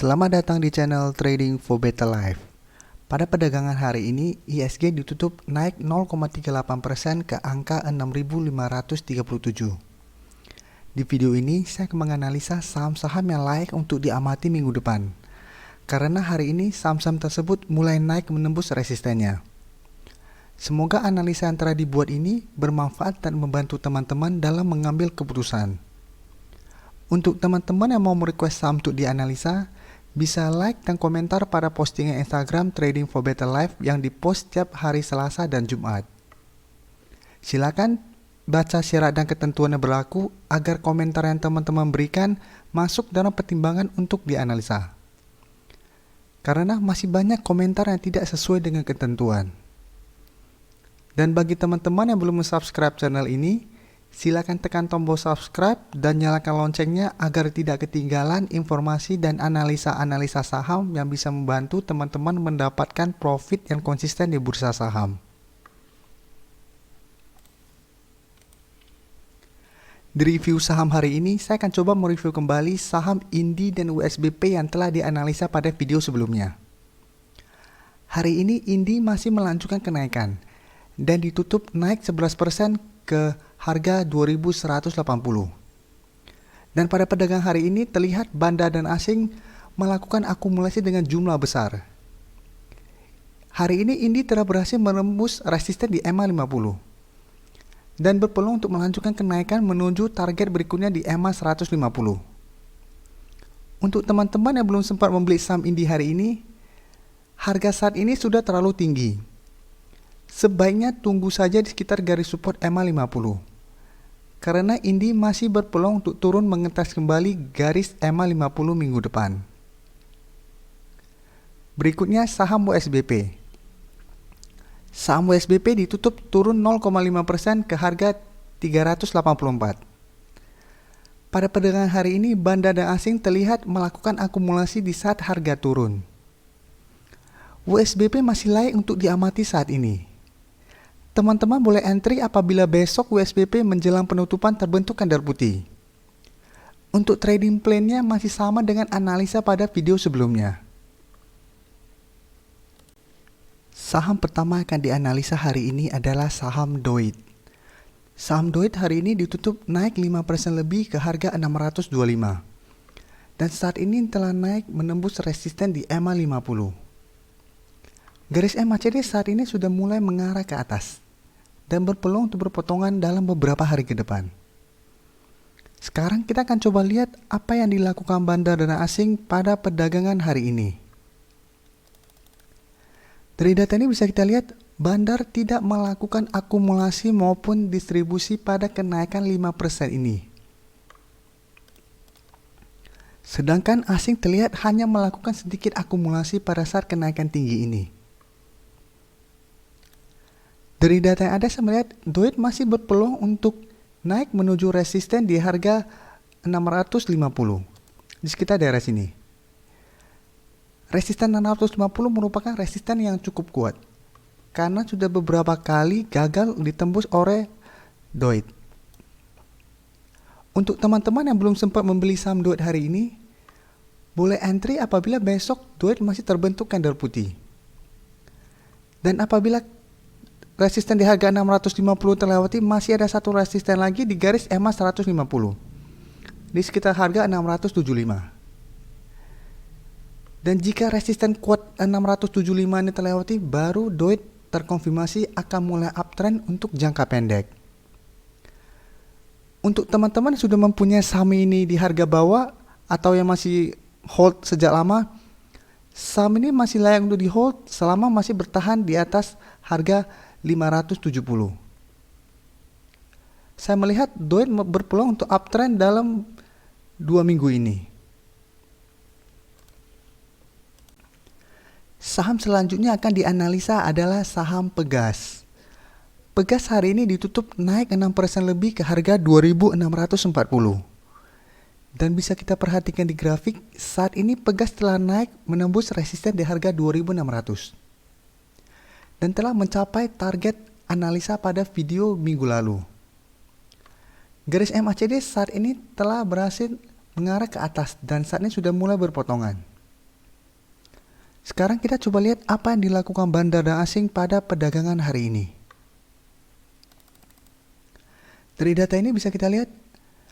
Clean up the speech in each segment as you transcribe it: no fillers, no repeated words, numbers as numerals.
Selamat datang di channel Trading for Better Life. Pada perdagangan hari ini, ISG ditutup naik 0,38% ke angka 6.537. Di video ini, saya akan menganalisa saham-saham yang layak untuk diamati minggu depan. Karena hari ini, saham-saham tersebut mulai naik menembus resistennya. Semoga analisa yang telah dibuat ini bermanfaat dan membantu teman-teman dalam mengambil keputusan. Untuk teman-teman yang mau merequest saham untuk dianalisa, bisa like dan komentar pada postingan Instagram Trading for Better Life yang dipost setiap hari Selasa dan Jumat. Silakan baca syarat dan ketentuan yang berlaku agar komentar yang teman-teman berikan masuk dalam pertimbangan untuk dianalisa. Karena masih banyak komentar yang tidak sesuai dengan ketentuan. Dan bagi teman-teman yang belum subscribe channel ini, silakan tekan tombol subscribe dan nyalakan loncengnya agar tidak ketinggalan informasi dan analisa-analisa saham yang bisa membantu teman-teman mendapatkan profit yang konsisten di bursa saham. Di review saham hari ini, saya akan coba mereview kembali saham Indie dan USBP yang telah dianalisa pada video sebelumnya. Hari ini Indie masih melanjutkan kenaikan dan ditutup naik 11% ke harga 2.180. Dan pada perdagangan hari ini terlihat bandar dan asing melakukan akumulasi dengan jumlah besar. Hari ini Indie telah berhasil menembus resisten di EMA 50 dan berpeluang untuk melanjutkan kenaikan menuju target berikutnya di EMA 150. Untuk teman-teman yang belum sempat membeli saham Indie hari ini, harga saat ini sudah terlalu tinggi. Sebaiknya tunggu saja di sekitar garis support EMA 50. Karena Indie masih berpeluang untuk turun mengetes kembali garis EMA 50 minggu depan. Berikutnya saham USBP. Saham USBP ditutup turun 0,5% ke harga 384. Pada perdagangan hari ini, bandar dan asing terlihat melakukan akumulasi di saat harga turun. USBP masih layak untuk diamati saat ini. Teman-teman boleh entry apabila besok USBP menjelang penutupan terbentuk candle putih. Untuk trading plan-nya masih sama dengan analisa pada video sebelumnya. Saham pertama akan dianalisa hari ini adalah saham DOIT. Saham DOIT hari ini ditutup naik 5% lebih ke harga 625. Dan saat ini telah naik menembus resisten di EMA 50. Garis MACD saat ini sudah mulai mengarah ke atas dan berpeluang untuk berpotongan dalam beberapa hari ke depan. Sekarang kita akan coba lihat apa yang dilakukan bandar dana asing pada perdagangan hari ini. Dari data ini bisa kita lihat bandar tidak melakukan akumulasi maupun distribusi pada kenaikan 5% ini. Sedangkan asing terlihat hanya melakukan sedikit akumulasi pada saat kenaikan tinggi ini. Dari data yang ada saya melihat DOIT masih berpeluang untuk naik menuju resisten di harga 650 di sekitar daerah sini. Resisten 650 merupakan resisten yang cukup kuat karena sudah beberapa kali gagal ditembus oleh DOIT. Untuk teman-teman yang belum sempat membeli saham DOIT hari ini, boleh entry apabila besok DOIT masih terbentuk candle putih. Dan apabila resisten di harga 650 terlewati, masih ada satu resisten lagi di garis EMA 150 di sekitar harga 675. Dan jika resisten kuat 675 ini terlewati, baru DOIT terkonfirmasi akan mulai uptrend untuk jangka pendek. Untuk teman-teman yang sudah mempunyai saham ini di harga bawah atau yang masih hold sejak lama, saham ini masih layak untuk di hold selama masih bertahan di atas harga 570. Saya melihat DOIT berpeluang untuk uptrend dalam 2 minggu ini. Saham selanjutnya akan dianalisa adalah saham Pegas. Pegas hari ini ditutup naik 6% lebih ke harga 2.640. Dan bisa kita perhatikan di grafik, saat ini Pegas telah naik menembus resisten di harga 2.600. Dan telah mencapai target analisa pada video minggu lalu. Garis MACD saat ini telah berhasil mengarah ke atas dan saat ini sudah mulai berpotongan. Sekarang kita coba lihat apa yang dilakukan bandar dan asing pada perdagangan hari ini. Dari data ini bisa kita lihat,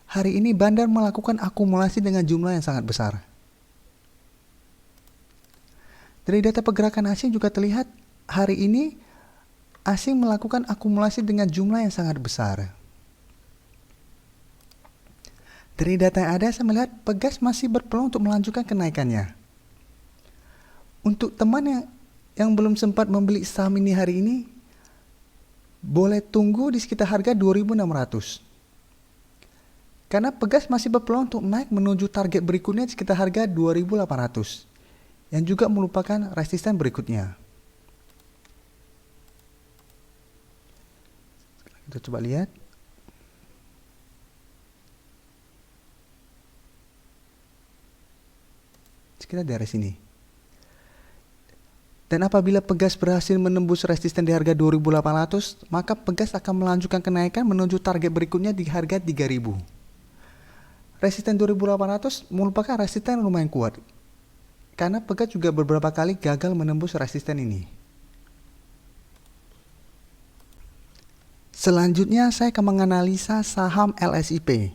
hari ini bandar melakukan akumulasi dengan jumlah yang sangat besar. Dari data pergerakan asing juga terlihat, hari ini asing melakukan akumulasi dengan jumlah yang sangat besar. Dari data yang ada, saya melihat Pegas masih berpeluang untuk melanjutkan kenaikannya. Untuk teman yang belum sempat membeli saham ini hari ini, boleh tunggu di sekitar harga 2.600. Karena Pegas masih berpeluang untuk naik menuju target berikutnya di sekitar harga 2.800, yang juga merupakan resisten berikutnya. Kita coba lihat. Sekitar daerah sini. Dan apabila Pegas berhasil menembus resisten di harga 2.800, maka Pegas akan melanjutkan kenaikan menuju target berikutnya di harga 3.000. Resisten 2.800 merupakan resisten yang lumayan kuat, karena Pegas juga beberapa kali gagal menembus resisten ini. Selanjutnya saya akan menganalisa saham LSIP.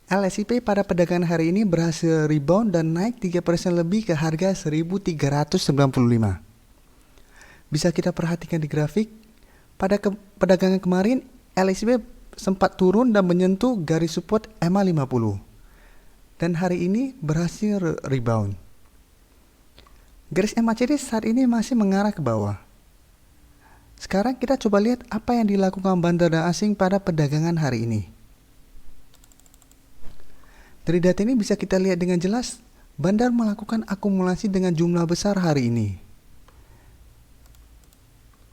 LSIP pada perdagangan hari ini berhasil rebound dan naik 3% lebih ke harga 1.395. Bisa kita perhatikan di grafik, pada perdagangan kemarin LSIP sempat turun dan menyentuh garis support EMA 50. Dan hari ini berhasil rebound. Garis MACD saat ini masih mengarah ke bawah. Sekarang kita coba lihat apa yang dilakukan bandar dan asing pada perdagangan hari ini. Dari data ini bisa kita lihat dengan jelas, bandar melakukan akumulasi dengan jumlah besar hari ini.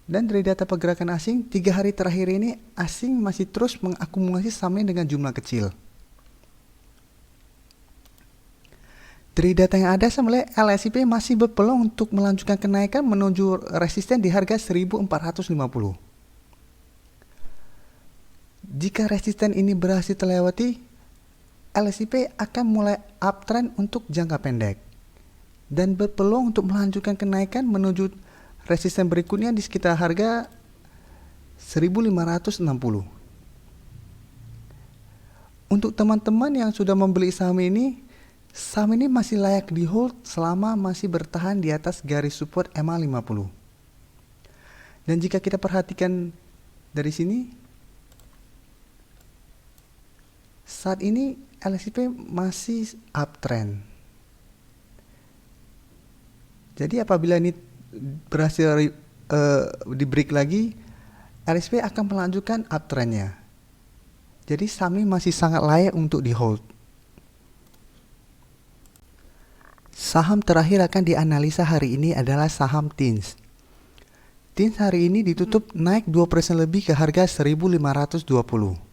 Dan dari data pergerakan asing, 3 hari terakhir ini asing masih terus mengakumulasi sahamnya dengan jumlah kecil. Dari data yang ada, saya melihat LSIP masih berpeluang untuk melanjutkan kenaikan menuju resisten di harga 1.450. Jika resisten ini berhasil terlewati, LSIP akan mulai uptrend untuk jangka pendek dan berpeluang untuk melanjutkan kenaikan menuju resisten berikutnya di sekitar harga 1.560. Untuk teman-teman yang sudah membeli saham ini masih layak di hold selama masih bertahan di atas garis support EMA 50. Dan jika kita perhatikan dari sini, saat ini LSIP masih uptrend. Jadi apabila ini berhasil di break lagi, LSIP akan melanjutkan uptrendnya. Jadi saham ini masih sangat layak untuk di hold. Saham terakhir akan dianalisa hari ini adalah saham TINS. TINS hari ini ditutup naik 2% lebih ke harga 1.520.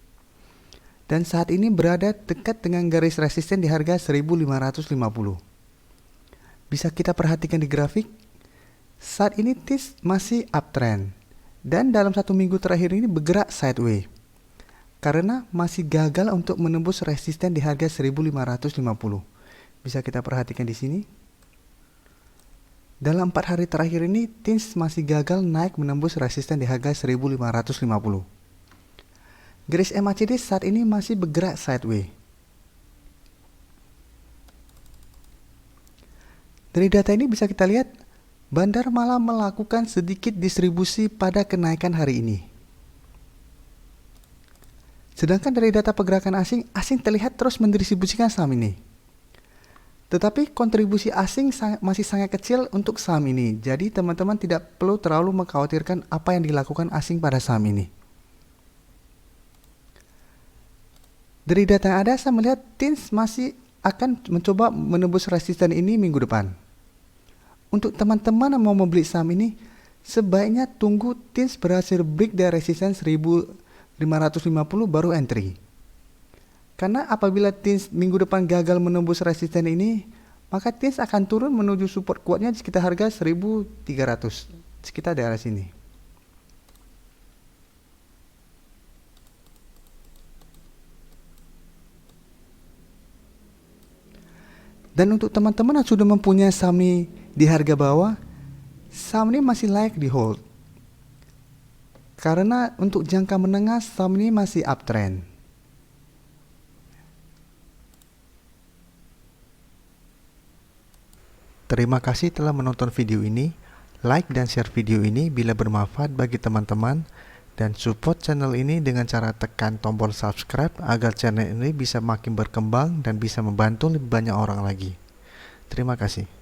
Dan saat ini berada dekat dengan garis resisten di harga 1.550. Bisa kita perhatikan di grafik, saat ini TINS masih uptrend. Dan dalam 1 minggu terakhir ini bergerak sideways. Karena masih gagal untuk menembus resisten di harga 1.550. Bisa kita perhatikan di sini. Dalam 4 hari terakhir ini, TINS masih gagal naik menembus resisten di harga 1.550. Garis MACD saat ini masih bergerak sideways. Dari data ini bisa kita lihat, bandar malah melakukan sedikit distribusi pada kenaikan hari ini. Sedangkan dari data pergerakan asing terlihat terus mendistribusikan saham ini. Tetapi kontribusi asing masih sangat kecil untuk saham ini. Jadi teman-teman tidak perlu terlalu mengkhawatirkan apa yang dilakukan asing pada saham ini. Dari data yang ada, saya melihat TINS masih akan mencoba menembus resisten ini minggu depan. Untuk teman-teman yang mau membeli saham ini, sebaiknya tunggu TINS berhasil break dari resisten 1.550 baru entry. Karena apabila TINS minggu depan gagal menembus resisten ini, maka TINS akan turun menuju support kuatnya di sekitar harga 1.300, sekitar daerah sini. Dan untuk teman-teman yang sudah mempunyai saham ini Di harga bawah, saham ini masih layak di hold. Karena untuk jangka menengah, saham ini masih uptrend. Terima kasih telah menonton video ini. Like dan share video ini bila bermanfaat bagi teman-teman. Dan support channel ini dengan cara tekan tombol subscribe agar channel ini bisa makin berkembang dan bisa membantu lebih banyak orang lagi. Terima kasih.